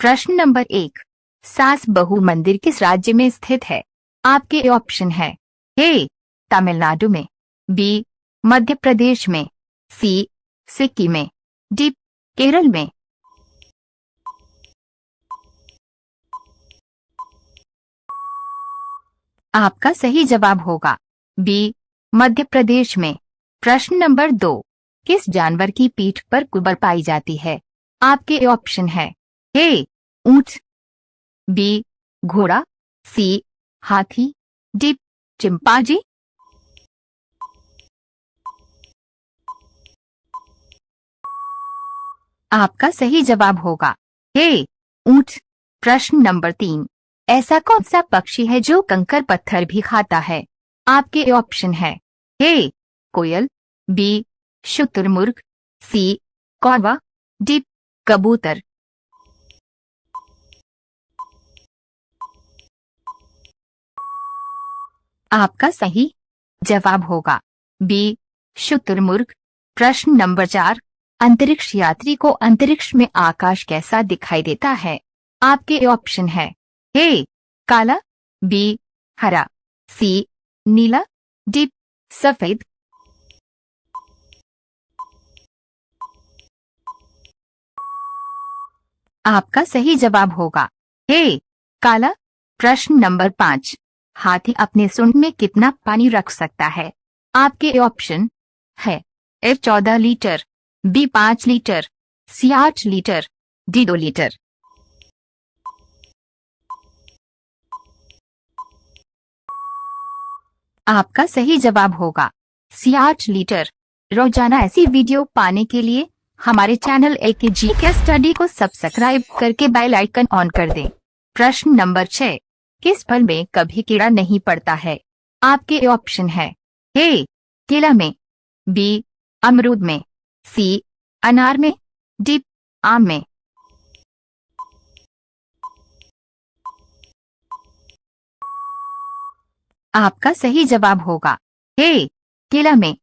प्रश्न नंबर 1, सास बहू मंदिर किस राज्य में स्थित है? आपके ऑप्शन है ए तमिलनाडु में, बी मध्य प्रदेश में, सी सिक्किम में, डी केरल में। आपका सही जवाब होगा बी मध्य प्रदेश में। प्रश्न नंबर 2, किस जानवर की पीठ पर कुबर पाई जाती है? आपके ऑप्शन है ए ऊंट, बी घोड़ा, सी हाथी, डी चिंपांजी। आपका सही जवाब होगा ए ऊंट। प्रश्न नंबर 3, ऐसा कौन सा पक्षी है जो कंकर पत्थर भी खाता है? आपके ऑप्शन है ए कोयल, बी शुतुरमुर्ग, सी कौवा, डी कबूतर। आपका सही जवाब होगा बी शुतुरमुर्ग। प्रश्न नंबर 4, अंतरिक्ष यात्री को अंतरिक्ष में आकाश कैसा दिखाई देता है? आपके ऑप्शन है ए काला, बी हरा, सी नीला, डी सफेद। आपका सही जवाब होगा ए काला। प्रश्न नंबर 5, हाथी अपने सूंड में कितना पानी रख सकता है? आपके ऑप्शन है ए 14 लीटर, बी 5 लीटर, सी 8 लीटर, डी 2 लीटर। आपका सही जवाब होगा सी 8 लीटर। रोजाना ऐसी वीडियो पाने के लिए हमारे चैनल एके जीके स्टडी को सब्सक्राइब करके बेल आइकन ऑन कर दें। प्रश्न नंबर 6, किस फल में कभी कीड़ा नहीं पड़ता है? आपके ऑप्शन है ए केला में, बी अमरूद में, सी अनार में, डी आम में। आपका सही जवाब होगा ए केला में।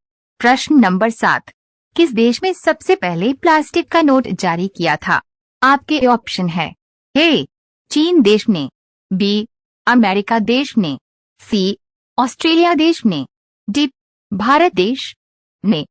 प्रश्न नंबर 7, किस देश में सबसे पहले प्लास्टिक का नोट जारी किया था? आपके ऑप्शन है ए चीन देश ने, बी अमेरिका देश ने, सी ऑस्ट्रेलिया देश ने, डी भारत देश ने।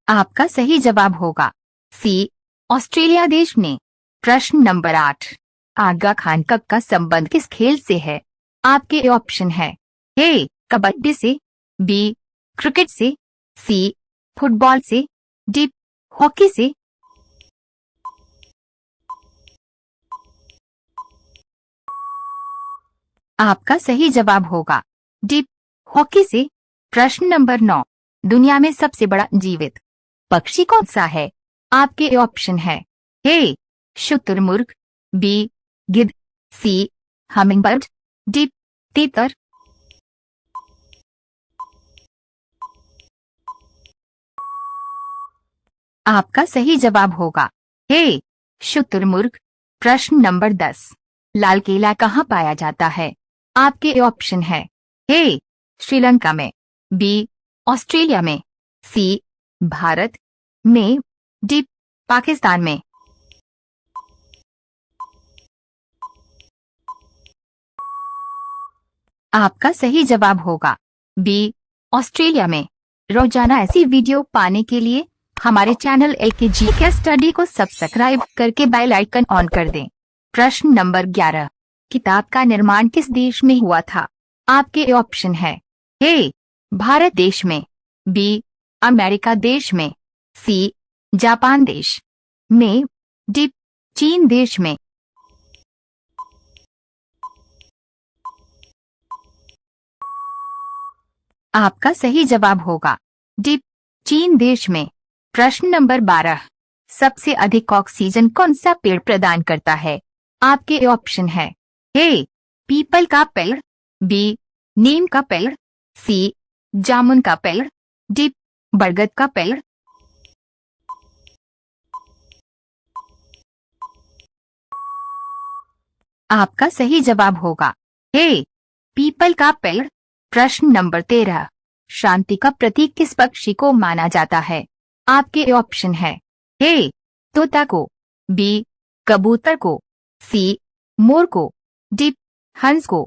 आपका सही जवाब होगा सी ऑस्ट्रेलिया देश ने। प्रश्न नंबर 8, आगा खान कप का संबंध किस खेल से है? आपके ऑप्शन है ए कबड्डी से, बी क्रिकेट से, सी फुटबॉल से, डी हॉकी से। आपका सही जवाब होगा डी हॉकी से। प्रश्न नंबर 9, दुनिया में सबसे बड़ा जीवित पक्षी कौन सा है? आपके ऑप्शन है ए शुतुरमुर्ग, बी गिद्ध, सी हमिंगबर्ड, डी तीतर। आपका सही जवाब होगा ए शुतुरमुर्ग। प्रश्न नंबर 10, लाल किला कहाँ पाया जाता है? आपके ऑप्शन है ए श्रीलंका में, बी ऑस्ट्रेलिया में, सी भारत में, डी पाकिस्तान में। आपका सही जवाब होगा बी ऑस्ट्रेलिया में। रोजाना ऐसी वीडियो पाने के लिए हमारे चैनल एके जीके स्टडी को सब्सक्राइब करके बेल आइकन ऑन कर दें। प्रश्न नंबर 11, किताब का निर्माण किस देश में हुआ था? आपके ऑप्शन है ए भारत देश में, बी अमेरिका देश में, सी जापान देश में, डी चीन देश में। आपका सही जवाब होगा डी चीन देश में। प्रश्न नंबर 12, सबसे अधिक ऑक्सीजन कौन सा पेड़ प्रदान करता है? आपके ऑप्शन है ए पीपल का पेड़, बी नीम का पेड़, सी जामुन का पेड़, डी बरगद का पेड़। आपका सही जवाब होगा ए पीपल का पेड़। प्रश्न नंबर 13, शांति का प्रतीक किस पक्षी को माना जाता है? आपके ऑप्शन है ए तोता को, बी कबूतर को, सी मोर को, डी हंस को।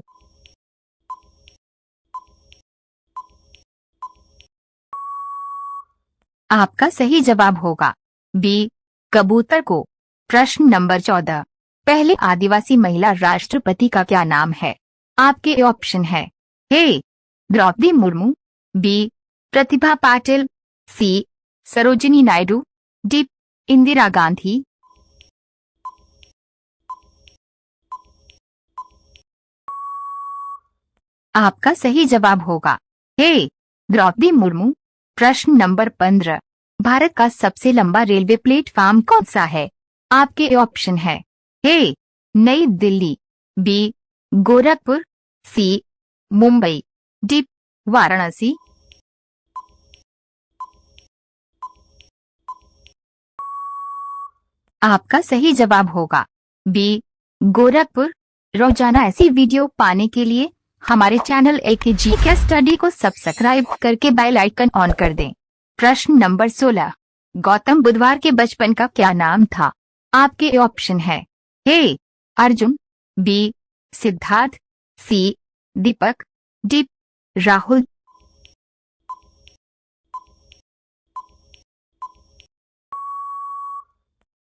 आपका सही जवाब होगा बी कबूतर को। प्रश्न नंबर 14, पहले आदिवासी महिला राष्ट्रपति का क्या नाम है? आपके ऑप्शन है ए द्रौपदी मुर्मू, बी प्रतिभा पाटिल, सी सरोजिनी नायडू, डी इंदिरा गांधी। आपका सही जवाब होगा ए द्रौपदी मुर्मू। प्रश्न नंबर 15, भारत का सबसे लंबा रेलवे प्लेटफॉर्म कौन सा है? आपके ऑप्शन है ए नई दिल्ली, बी गोरखपुर, सी मुंबई, डी वाराणसी। आपका सही जवाब होगा बी गोरखपुर। रोजाना ऐसी वीडियो पाने के लिए हमारे चैनल एके जीके स्टडी को सब्सक्राइब करके बेल आइकन ऑन कर दें। प्रश्न नंबर 16, गौतम बुधवार के बचपन का क्या नाम था? आपके ऑप्शन है ए अर्जुन, बी सिद्धार्थ, सी दीपक, डी राहुल।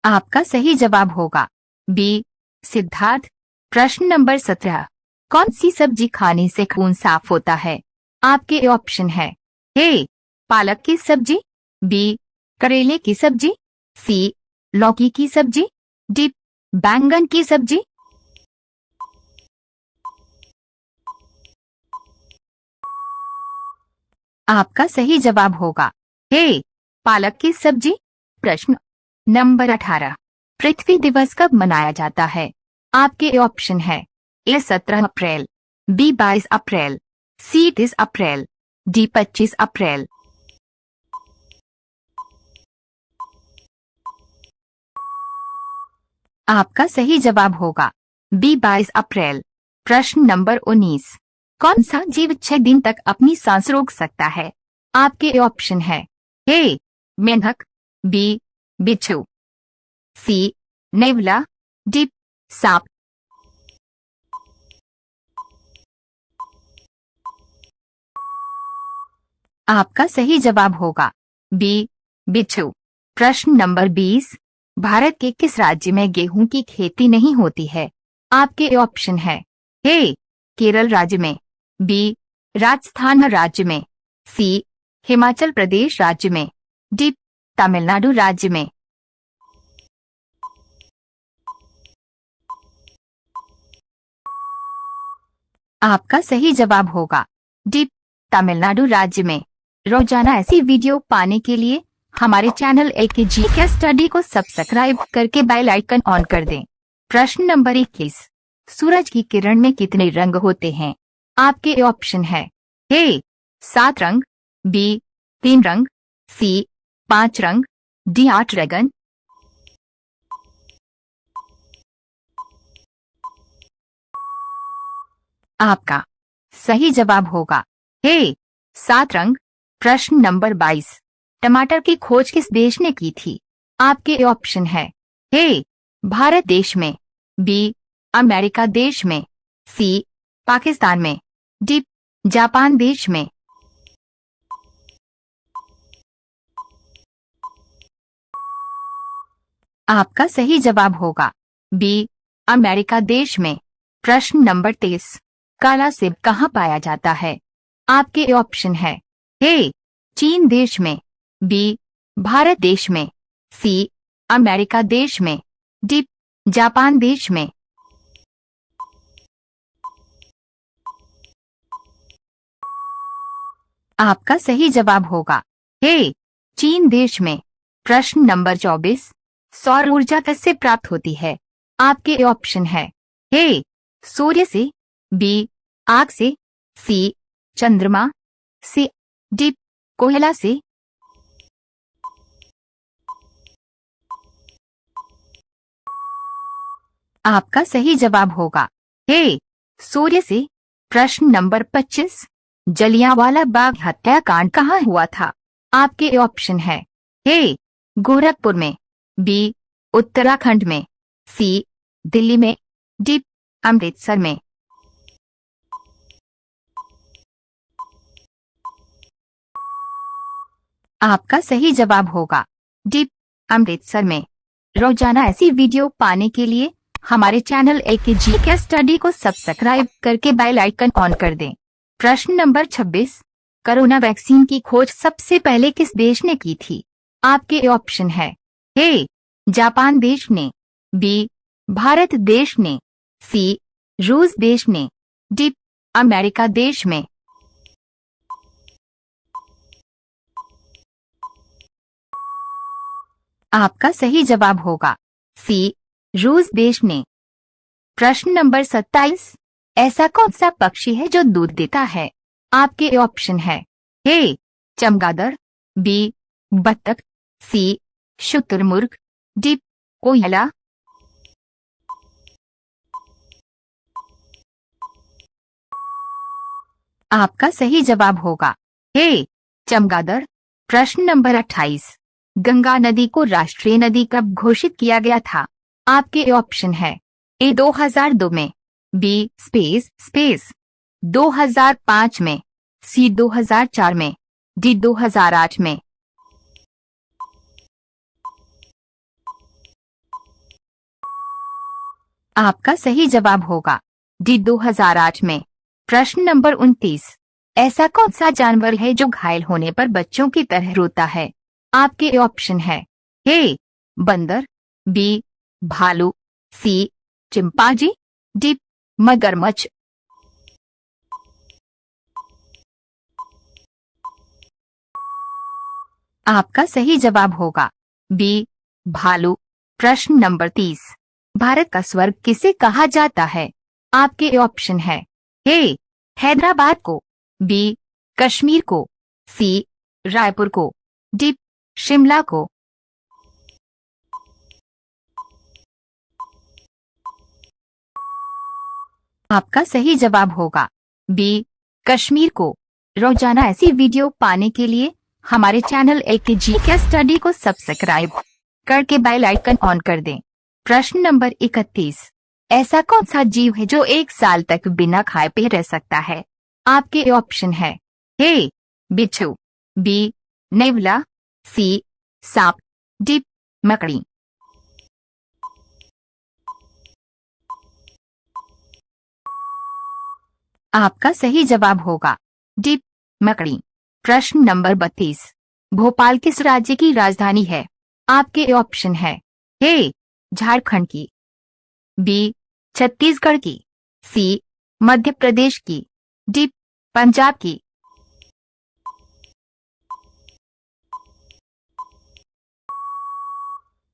आपका सही जवाब होगा बी सिद्धार्थ। प्रश्न नंबर 17, कौन सी सब्जी खाने से खून साफ होता है? आपके ऑप्शन है ए पालक की सब्जी, बी करेले की सब्जी, सी लौकी की सब्जी, डी बैंगन की सब्जी। आपका सही जवाब होगा ए पालक की सब्जी। प्रश्न नंबर 18, पृथ्वी दिवस कब मनाया जाता है? आपके ऑप्शन है ए 17 अप्रैल, बी 22 अप्रैल, सी 30 अप्रैल, डी 25 अप्रैल। आपका सही जवाब होगा बी 22 अप्रैल। प्रश्न नंबर 19, कौन सा जीव 6 दिन तक अपनी सांस रोक सकता है? आपके ऑप्शन है ए मेंढक, बी बिच्छू, सी नेवला, डी सांप। आपका सही जवाब होगा बी बिच्छू। प्रश्न नंबर 20, भारत के किस राज्य में गेहूं की खेती नहीं होती है? आपके ऑप्शन है ए केरल राज्य में, बी राजस्थान राज्य में, सी हिमाचल प्रदेश राज्य में, डी तमिलनाडु राज्य में। आपका सही जवाब होगा डी तमिलनाडु राज्य में। रोजाना ऐसी वीडियो पाने के लिए हमारे चैनल एके जीके स्टडी को सब्सक्राइब करके बेल आइकन ऑन कर दें। प्रश्न नंबर 21, सूरज की किरण में कितने रंग होते हैं? आपके ऑप्शन है ए 7 रंग, बी 3 रंग, सी 5 रंग, डी 8 रंग। आपका सही जवाब होगा ए 7 रंग। प्रश्न नंबर 22, टमाटर की खोज किस देश ने की थी? आपके ऑप्शन है ए भारत देश में, बी अमेरिका देश में, सी पाकिस्तान में, डी जापान देश में। आपका सही जवाब होगा बी अमेरिका देश में। प्रश्न नंबर 23, काला सेब कहाँ पाया जाता है? आपके ऑप्शन है ए चीन देश में, बी भारत देश में, सी अमेरिका देश में, डी जापान देश में। आपका सही जवाब होगा ए चीन देश में। प्रश्न नंबर 24, सौर ऊर्जा किससे प्राप्त होती है? आपके ऑप्शन है ए सूर्य से, बी आग से, सी चंद्रमा से, डी कोयला से। आपका सही जवाब होगा ए सूर्य से। प्रश्न नंबर 25, जलियांवाला बाग हत्याकांड कहाँ हुआ था? आपके ऑप्शन है ए गोरखपुर में, बी उत्तराखंड में, सी दिल्ली में, डी अमृतसर में। आपका सही जवाब होगा डी अमृतसर में। रोजाना ऐसी वीडियो पाने के लिए हमारे चैनल एकेजी के स्टडी को सब्सक्राइब करके बेल आइकन ऑन कर दें। प्रश्न नंबर 26, कोरोना वैक्सीन की खोज सबसे पहले किस देश ने की थी? आपके ऑप्शन है ए जापान देश ने, बी भारत देश ने, सी रूस देश ने, डी अमेरिका देश में। आपका सही जवाब होगा सी रूस देश ने। प्रश्न नंबर 27, ऐसा कौन सा पक्षी है जो दूध देता है? आपके ऑप्शन है ए चमगादड़, बी बत्तख, सी शुतुरमुर्ग, डी कोयला। आपका सही जवाब होगा ए चमगादड़। प्रश्न नंबर 28, गंगा नदी को राष्ट्रीय नदी कब घोषित किया गया था? आपके ऑप्शन है ए 2002 में, बी स्पेस 2005 में, सी 2004 में, डी 2008 में। आपका सही जवाब होगा डी 2008 में। प्रश्न नंबर 29, ऐसा कौन सा जानवर है जो घायल होने पर बच्चों की तरह रोता है? आपके ऑप्शन है ए बंदर, बी भालू, सी चिंपांजी, डी मगरमच्छ। आपका सही जवाब होगा बी भालू। प्रश्न नंबर 30, भारत का स्वर्ग किसे कहा जाता है? आपके ऑप्शन है ए हैदराबाद को, बी कश्मीर को, सी रायपुर को, डी शिमला को। आपका सही जवाब होगा बी कश्मीर को। रोजाना ऐसी वीडियो पाने के लिए हमारे चैनल एकेजी के स्टडी को सब्सक्राइब करके बेल आइकन ऑन कर दें। प्रश्न नंबर 31, ऐसा कौन सा जीव है जो 1 साल तक बिना खाए पिए रह सकता है? आपके ऑप्शन है ए बिच्छू, बी नेवला, सी सांप, डी मकड़ी। आपका सही जवाब होगा डी मकड़ी। प्रश्न नंबर 32, भोपाल किस राज्य की राजधानी है? आपके ऑप्शन है ए झारखंड की, बी छत्तीसगढ़ की, सी मध्य प्रदेश की, डी पंजाब की।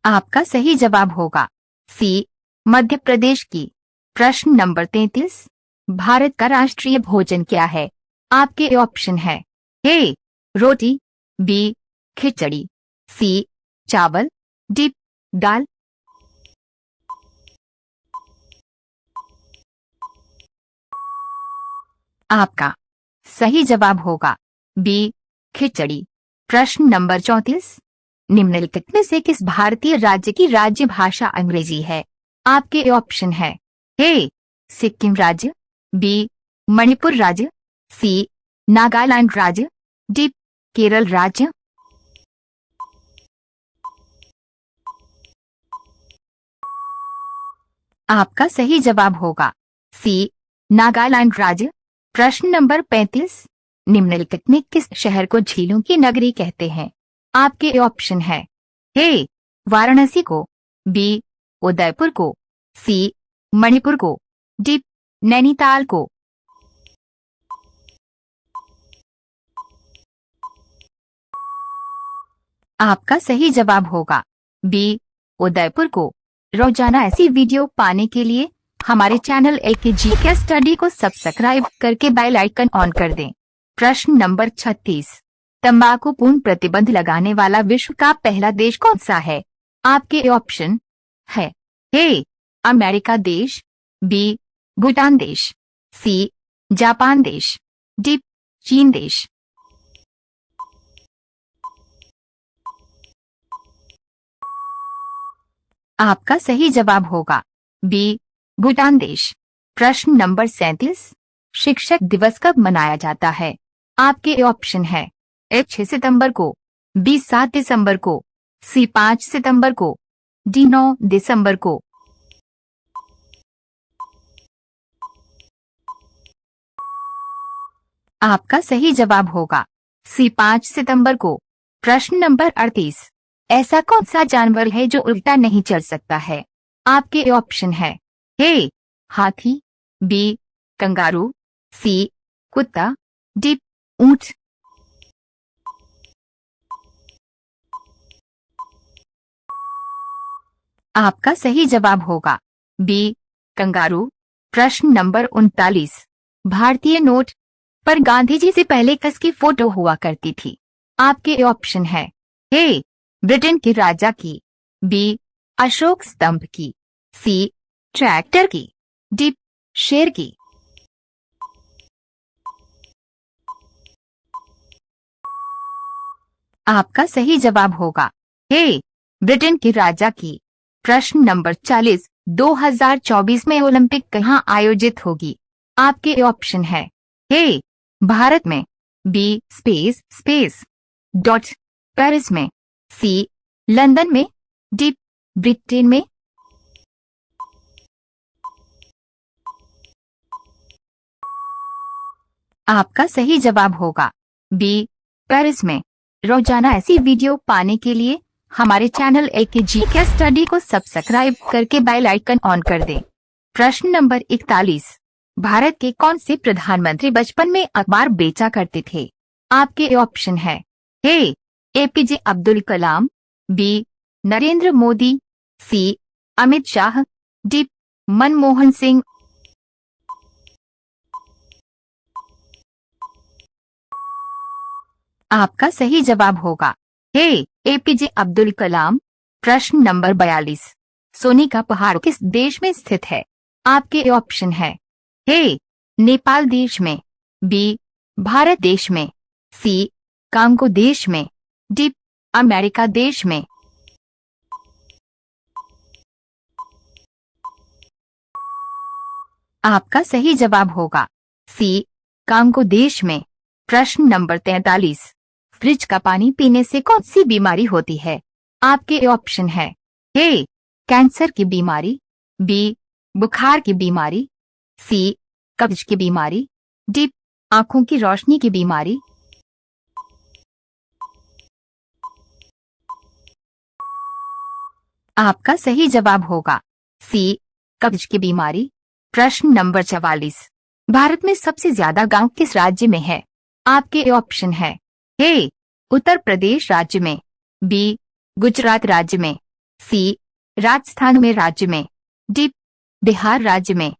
आपका सही जवाब होगा सी मध्य प्रदेश की। प्रश्न नंबर 33, भारत का राष्ट्रीय भोजन क्या है? आपके ऑप्शन है ए रोटी, बी खिचड़ी, सी चावल, डी दाल। आपका सही जवाब होगा बी खिचड़ी। प्रश्न नंबर 34, निम्नलिखित में से किस भारतीय राज्य की राज्य भाषा अंग्रेजी है? आपके ऑप्शन है ए सिक्किम राज्य, बी मणिपुर राज्य, सी नागालैंड राज्य, डी केरल राज्य। आपका सही जवाब होगा सी नागालैंड राज्य। प्रश्न नंबर 35, निम्नलिखित में किस शहर को झीलों की नगरी कहते हैं? आपके ऑप्शन है ए वाराणसी को, बी उदयपुर को, सी मणिपुर को, डी नैनीताल को। आपका सही जवाब होगा बी उदयपुर को। रोजाना ऐसी वीडियो पाने के लिए हमारे चैनल एकेजी के स्टडी को सब्सक्राइब करके बेल आइकन ऑन कर दें। प्रश्न नंबर 36, तंबाकू पूर्ण प्रतिबंध लगाने वाला विश्व का पहला देश कौन सा है? आपके ऑप्शन है ए अमेरिका देश, बी भूटान देश, सी जापान देश, डी चीन देश। आपका सही जवाब होगा बी, भूटान देश। प्रश्न नंबर 37, शिक्षक दिवस कब मनाया जाता है? आपके ऑप्शन है ए 6 सितंबर को, बी 7 दिसंबर को, सी 5 सितंबर को, डी 9 दिसंबर को। आपका सही जवाब होगा सी 5 सितंबर को। प्रश्न नंबर 38, ऐसा कौन सा जानवर है जो उल्टा नहीं चल सकता है? आपके ऑप्शन है ए हाथी, बी कंगारू, सी कुत्ता, डी ऊंट। आपका सही जवाब होगा बी कंगारू। प्रश्न नंबर 39, भारतीय नोट पर गांधी जी से पहले किसकी फोटो हुआ करती थी? आपके ऑप्शन है ए ब्रिटेन के राजा की, बी अशोक स्तंभ की, सी ट्रैक्टर की, डी शेर की। आपका सही जवाब होगा ए ब्रिटेन के राजा की। प्रश्न नंबर 40, 2024 में ओलंपिक कहाँ आयोजित होगी? आपके ऑप्शन है ए भारत में, बी स्पेस डॉट पेरिस में, सी लंदन में, डी ब्रिटेन में। आपका सही जवाब होगा बी पेरिस में। रोजाना ऐसी वीडियो पाने के लिए हमारे चैनल एकेजी के स्टडी को सब्सक्राइब करके बेल आइकन ऑन कर दें। प्रश्न नंबर 41, भारत के कौन से प्रधानमंत्री बचपन में अखबार बेचा करते थे? आपके ऑप्शन है ए एपीजे अब्दुल कलाम, बी नरेंद्र मोदी, सी अमित शाह, डी मनमोहन सिंह। आपका सही जवाब होगा ए एपीजे अब्दुल कलाम। प्रश्न नंबर 42, सोने का पहाड़ किस देश में स्थित है? आपके ऑप्शन है ए नेपाल देश में, बी भारत देश में, सी कांगो देश में, डी अमेरिका देश में। आपका सही जवाब होगा सी कांगो देश में। प्रश्न नंबर 43, फ्रिज का पानी पीने से कौन सी बीमारी होती है? आपके ऑप्शन है ए कैंसर की बीमारी, बी बुखार की बीमारी, सी कब्ज की बीमारी, डी आंखों की रोशनी की बीमारी। आपका सही जवाब होगा सी कब्ज की बीमारी। प्रश्न नंबर 44, भारत में सबसे ज्यादा गांव किस राज्य में है? आपके ऑप्शन है ए उत्तर प्रदेश राज्य में, बी गुजरात राज्य में, सी राजस्थान में राज्य में, डी बिहार राज्य में।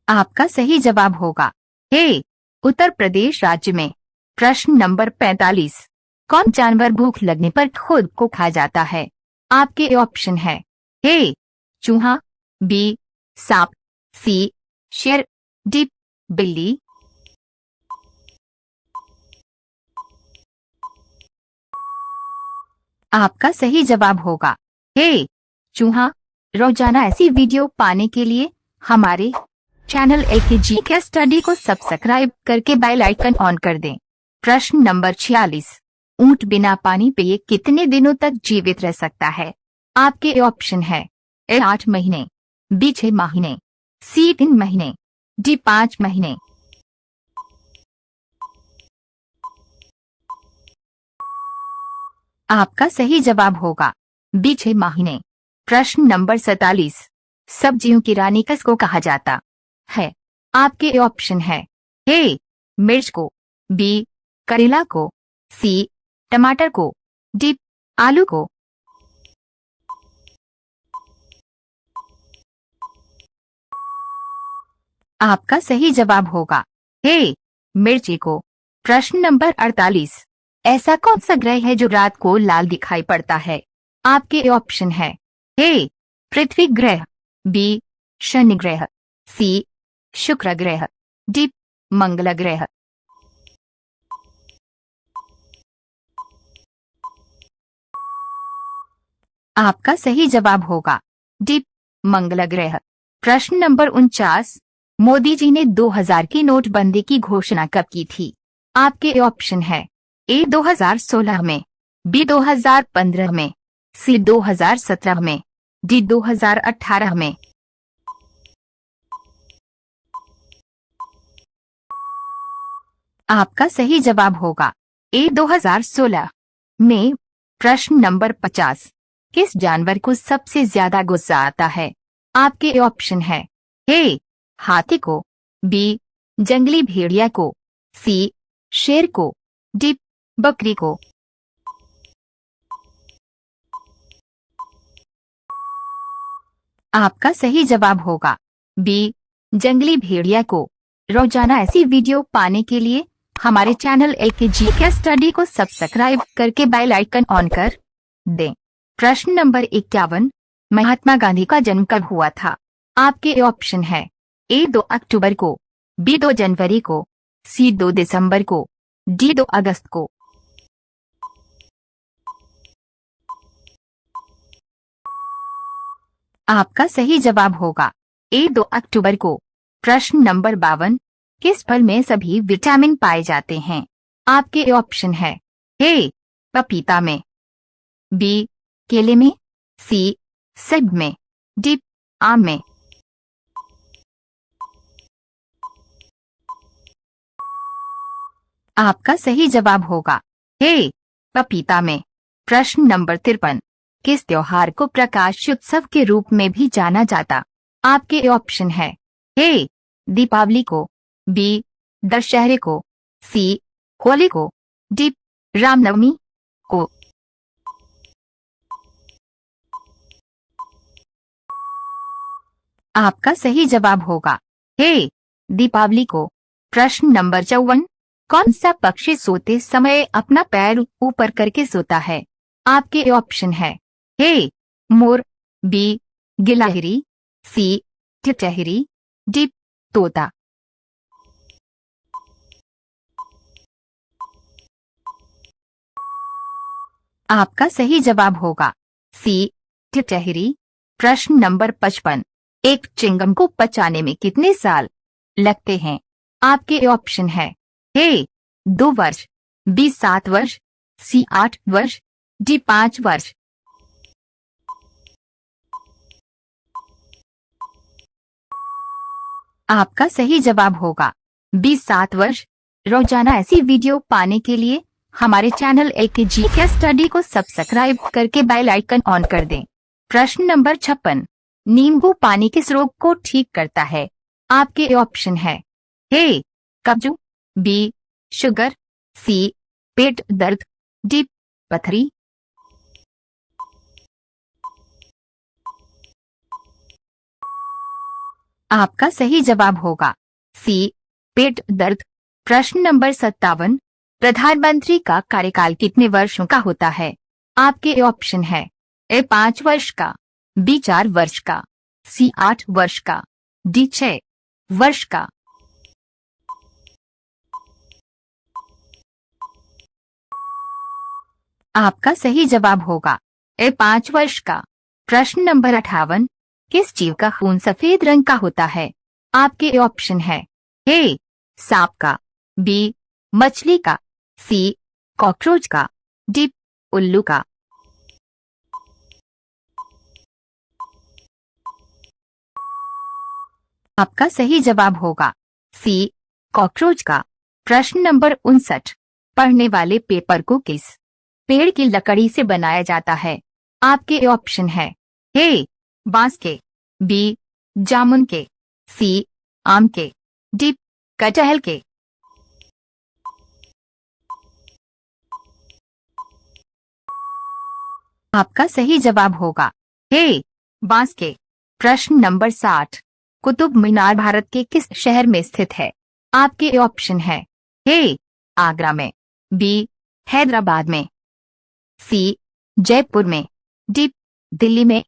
आपका सही जवाब होगा ए उत्तर प्रदेश राज्य में। प्रश्न नंबर 45, कौन जानवर भूख लगने पर खुद को खा जाता है? आपके ऑप्शन है ए चूहा, बी सांप, सी शेर, डी बिल्ली। आपका सही जवाब होगा ए चूहा। रोजाना ऐसी वीडियो पाने के लिए हमारे चैनल एकेजी के स्टडी को सब्सक्राइब करके बेल आइकन ऑन कर दें। प्रश्न नंबर 46, ऊंट बिना पानी पिए कितने दिनों तक जीवित रह सकता है? आपके ऑप्शन है ए 8 महीने, बी 6 महीने, सी 3 महीने, डी 5 महीने। आपका सही जवाब होगा बी 6 महीने। प्रश्न नंबर 47, सब्जियों की रानी किसको कहा जाता है? आपके ऑप्शन है ए मिर्च को, बी करेला को, सी टमाटर को, डी आलू को। आपका सही जवाब होगा ए मिर्ची को। प्रश्न नंबर 48, ऐसा कौन सा ग्रह है जो रात को लाल दिखाई पड़ता है? आपके ऑप्शन है ए पृथ्वी ग्रह, बी शनि ग्रह, सी शुक्र ग्रह, डी मंगल ग्रह। आपका सही जवाब होगा डी मंगल ग्रह। प्रश्न नंबर 49, मोदी जी ने 2000 की नोटबंदी की घोषणा कब की थी? आपके ऑप्शन है ए 2016 में, बी 2015 में, सी 2017 में, डी 2018 में। आपका सही जवाब होगा ए 2016 में। प्रश्न नंबर 50, किस जानवर को सबसे ज्यादा गुस्सा आता है? आपके ऑप्शन है ए हाथी को, बी जंगली भेड़िया को, सी शेर को, डी बकरी को। आपका सही जवाब होगा बी जंगली भेड़िया को। रोजाना ऐसी वीडियो पाने के लिए हमारे चैनल एलकेजी के स्टडी को सब्सक्राइब करके बेल आइकन ऑन कर दें। प्रश्न नंबर 51, महात्मा गांधी का जन्म कब हुआ था? आपके ऑप्शन है ए 2 अक्टूबर को, बी 2 जनवरी को, सी 2 दिसंबर को, डी 2 अगस्त को। आपका सही जवाब होगा ए 2 अक्टूबर को। प्रश्न नंबर 52, किस फल में सभी विटामिन पाए जाते हैं? आपके ऑप्शन है ए पपीता में, बी केले में, सी सेब में, डी आम में। आपका सही जवाब होगा ए पपीता में। प्रश्न नंबर 53, किस त्योहार को प्रकाश उत्सव के रूप में भी जाना जाता? आपके ऑप्शन है ए दीपावली को, बी दशहरे को, सी होली को, डी रामनवमी को। आपका सही जवाब होगा ए दीपावली को। प्रश्न नंबर 54, कौन सा पक्षी सोते समय अपना पैर ऊपर करके सोता है? आपके ऑप्शन है ए मोर, बी गिलहरी, सी टिटहरी, डी तोता। आपका सही जवाब होगा सी टिटहरी। प्रश्न नंबर 55, एक चिंगम को पचाने में कितने साल लगते हैं? आपके ऑप्शन है ए 2 वर्ष, बी 7 वर्ष, सी 8 वर्ष, डी 5 वर्ष। आपका सही जवाब होगा बी 7 वर्ष। रोजाना ऐसी वीडियो पाने के लिए हमारे चैनल एलकेजी के स्टडी को सब्सक्राइब करके बेल आइकन ऑन कर दें। प्रश्न नंबर 56, नींबू पानी किस रोग को ठीक करता है? आपके ऑप्शन है ए कब्ज, बी शुगर, सी पेट दर्द, डी पथरी। आपका सही जवाब होगा सी पेट दर्द। प्रश्न नंबर 57, प्रधानमंत्री का कार्यकाल कितने वर्षों का होता है? आपके ऑप्शन है ए 5 वर्ष का, बी 4 वर्ष का, सी 8 वर्ष का, डी 6 वर्ष का। आपका सही जवाब होगा ए 5 वर्ष का। प्रश्न नंबर 58, किस जीव का खून सफेद रंग का होता है? आपके ऑप्शन है ए सांप का, बी मछली का, सी कॉकरोच का, डी उल्लू का। आपका सही जवाब होगा सी कॉकरोच का। प्रश्न नंबर 59, पढ़ने वाले पेपर को किस पेड़ की लकड़ी से बनाया जाता है? आपके ऑप्शन है ए बांस के, बी जामुन के, सी आम के, डी कटहल के। आपका सही जवाब होगा ए बांस के। प्रश्न नंबर 60, कुतुब मीनार भारत के किस शहर में स्थित है? आपके ऑप्शन है ए आगरा में, बी हैदराबाद में, सी जयपुर में, डी दिल्ली में।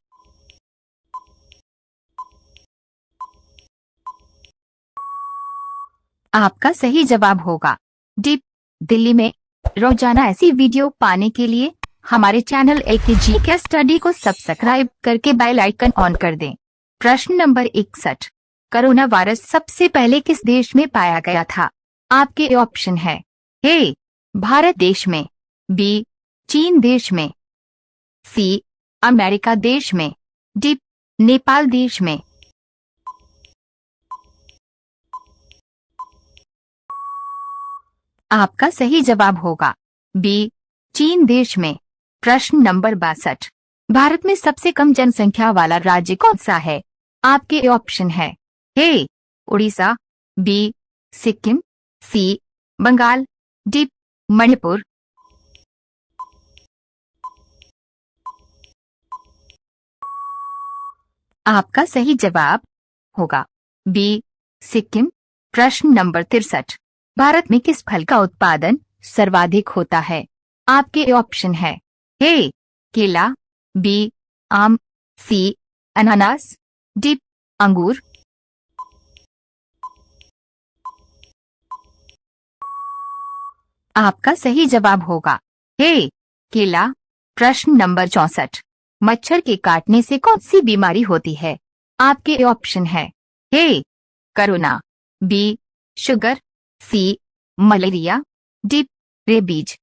आपका सही जवाब होगा डी, दिल्ली में। रोजाना ऐसी वीडियो पाने के लिए हमारे चैनल एलकेजी के स्टडी को सब्सक्राइब करके बेल आइकन ऑन कर दें। प्रश्न नंबर 61, कोरोना वायरस सबसे पहले किस देश में पाया गया था? आपके ऑप्शन है ए, भारत देश में, बी, चीन देश में, सी, अमेरिका देश में, डी, नेपाल देश में। आपका सही जवाब होगा बी, चीन देश में। प्रश्न नंबर 62, भारत में सबसे कम जनसंख्या वाला राज्य कौन सा है? आपके ऑप्शन है ए, उड़ीसा, बी, सिक्किम, सी, बंगाल, डी, मणिपुर। आपका सही जवाब होगा बी, सिक्किम। प्रश्न नंबर 63, भारत में किस फल का उत्पादन सर्वाधिक होता है? आपके ऑप्शन है ए, केला, बी, आम, सी, अनानास, डी, अंगूर। आपका सही जवाब होगा ए, केला। प्रश्न नंबर 64, मच्छर के काटने से कौन सी बीमारी होती है? आपके ऑप्शन है ए, कोरोना, बी, शुगर, सी, मलेरिया, डी, रेबीज।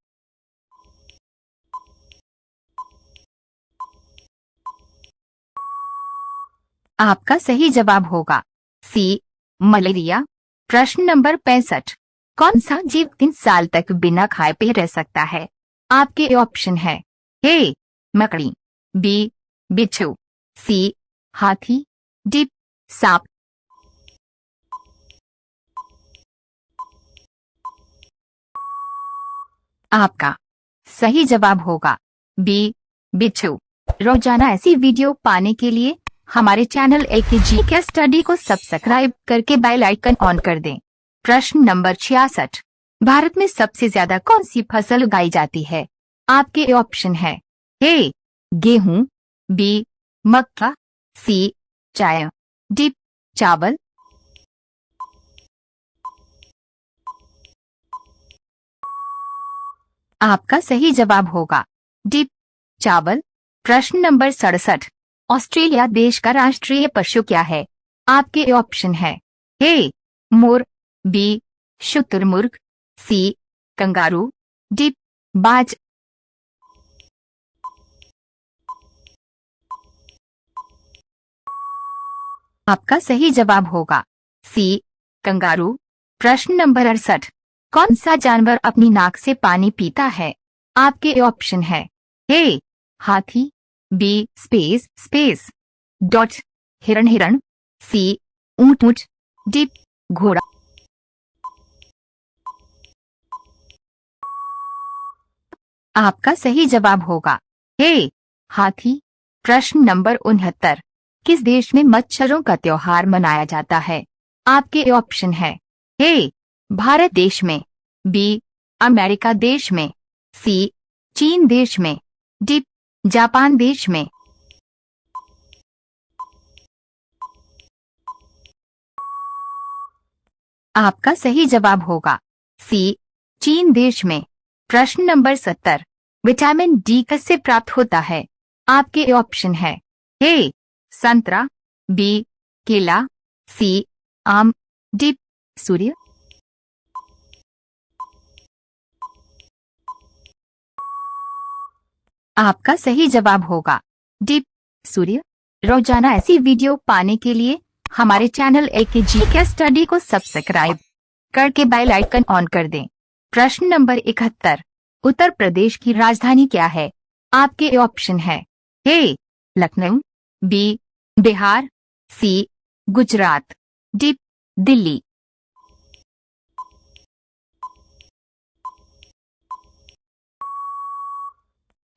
आपका सही जवाब होगा सी, मलेरिया। प्रश्न नंबर 65, कौन सा जीव 3 साल तक बिना खाए पिए रह सकता है? आपके ऑप्शन है ए, मकड़ी, बी, बिच्छू, सी, हाथी, डी, सांप। आपका सही जवाब होगा बी, बिच्छू। रोजाना ऐसी वीडियो पाने के लिए हमारे चैनल एलकेजी के स्टडी को सब्सक्राइब करके बेल आइकन ऑन कर दें। प्रश्न नंबर 66, भारत में सबसे ज्यादा कौन सी फसल उगाई जाती है? आपके ऑप्शन है ए, गेहूं, बी, मक्का, सी, चाय, डी, चावल। आपका सही जवाब होगा डी, चावल। प्रश्न नंबर 67, ऑस्ट्रेलिया देश का राष्ट्रीय पशु क्या है? आपके ऑप्शन है ए, मोर, बी, शुतुरमुर्ग, सी, कंगारू, डी, बाज। आपका सही जवाब होगा सी, कंगारू। प्रश्न नंबर 68, कौन सा जानवर अपनी नाक से पानी पीता है? आपके ऑप्शन है ए, हाथी, बी, स्पेस, डॉट, हिरण, सी, ऊंट, डी, घोड़ा। आपका सही जवाब होगा ए, हाथी। प्रश्न नंबर 69, किस देश में मच्छरों का त्योहार मनाया जाता है? आपके ऑप्शन है ए, भारत देश में, बी, अमेरिका देश में, सी, चीन देश में, डी, जापान देश में। आपका सही जवाब होगा सी, चीन देश में। प्रश्न नंबर 70, विटामिन डी किससे प्राप्त होता है? आपके ऑप्शन है ए, संतरा, बी, केला, सी, आम, डी, सूर्य। आपका सही जवाब होगा डी, सूर्य। रोजाना ऐसी वीडियो पाने के लिए हमारे चैनल एलकेजी के स्टडी को सब्सक्राइब करके बेल आइकन ऑन कर दें। प्रश्न नंबर 71, उत्तर प्रदेश की राजधानी क्या है? आपके ऑप्शन है ए, लखनऊ, बी, बिहार, सी, गुजरात, डी, दिल्ली।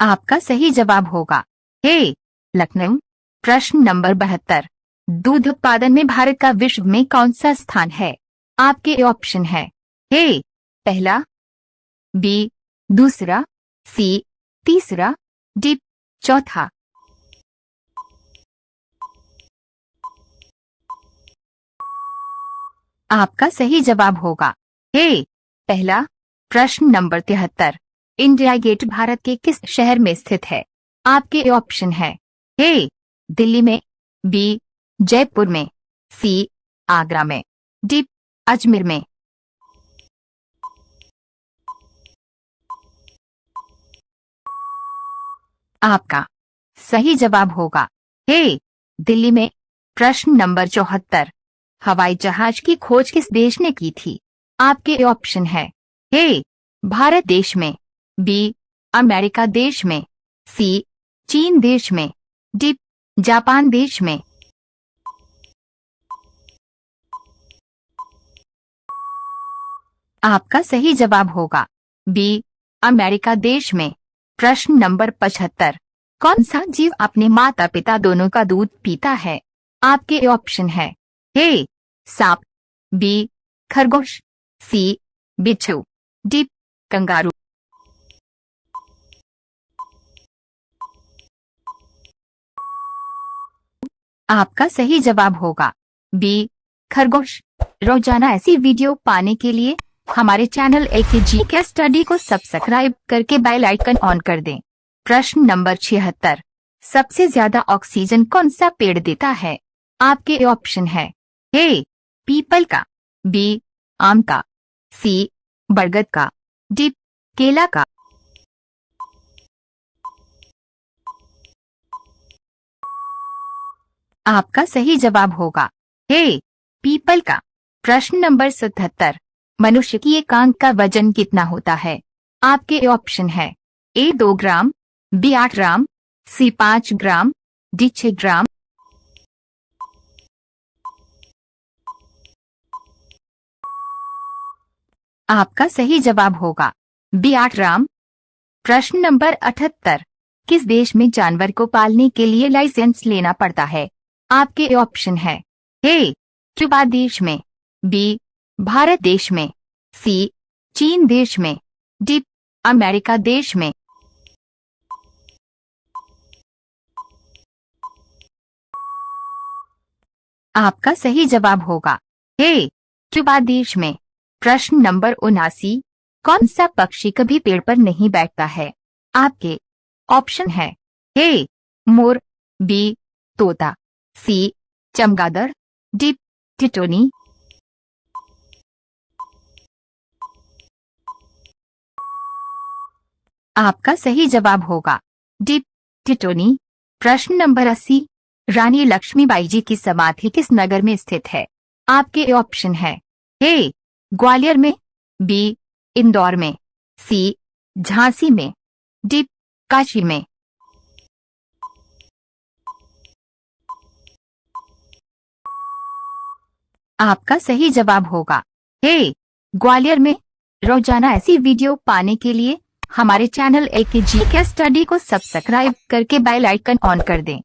आपका सही जवाब होगा ए, लखनऊ। प्रश्न नंबर 72, दूध उत्पादन में भारत का विश्व में कौन सा स्थान है? आपके ऑप्शन है ए, पहला, बी, दूसरा, सी, तीसरा, डी, चौथा। आपका सही जवाब होगा ए। पहला प्रश्न नंबर 73। इंडिया गेट भारत के किस शहर में स्थित है? आपके ऑप्शन है ए दिल्ली में, बी जयपुर में, सी आगरा में, डी अजमेर में। आपका सही जवाब होगा ए दिल्ली में। प्रश्न नंबर 74। हवाई जहाज की खोज किस देश ने की थी? आपके ऑप्शन है ए भारत देश में, बी अमेरिका देश में, सी चीन देश में, डी जापान देश में। आपका सही जवाब होगा बी अमेरिका देश में। प्रश्न नंबर 75। कौन सा जीव अपने माता पिता दोनों का दूध पीता है? आपके ऑप्शन है ए सांप, बी खरगोश, सी बिच्छू, डी कंगारू। आपका सही जवाब होगा बी खरगोश। रोजाना ऐसी वीडियो पाने के लिए हमारे चैनल एकेजी के स्टडी को सब्सक्राइब करके बेल आइकन ऑन कर दें। प्रश्न नंबर 76। सबसे ज्यादा ऑक्सीजन कौन सा पेड़ देता है? आपके ऑप्शन है ए पीपल का, बी आम का, सी बरगद का, डी केला का। आपका सही जवाब होगा ए पीपल का। प्रश्न नंबर 77। मनुष्य की एक आंख का वजन कितना होता है? आपके ऑप्शन है ए 2 ग्राम, बी 8 ग्राम, सी 5 ग्राम, डी 6 ग्राम। आपका सही जवाब होगा बी 8 ग्राम। प्रश्न नंबर 78। किस देश में जानवर को पालने के लिए लाइसेंस लेना पड़ता है? आपके ऑप्शन है ए क्यूबा देश में, बी भारत देश में, सी चीन देश में, डी अमेरिका देश में। आपका सही जवाब होगा ए क्यूबा देश में। प्रश्न नंबर 79। कौन सा पक्षी कभी पेड़ पर नहीं बैठता है? आपके ऑप्शन है ए मोर, बी तोता, सी चमगादड़, डी टिटोनी। आपका सही जवाब होगा डी टिटोनी। प्रश्न नंबर 80। रानी लक्ष्मीबाई जी की समाधि किस नगर में स्थित है? आपके ऑप्शन है ए ग्वालियर में, बी इंदौर में, सी झांसी में, डी काशी में। आपका सही जवाब होगा ए ग्वालियर में। रोजाना ऐसी वीडियो पाने के लिए हमारे चैनल एकेजी के स्टडी को सब्सक्राइब करके बेल आइकन ऑन कर दें।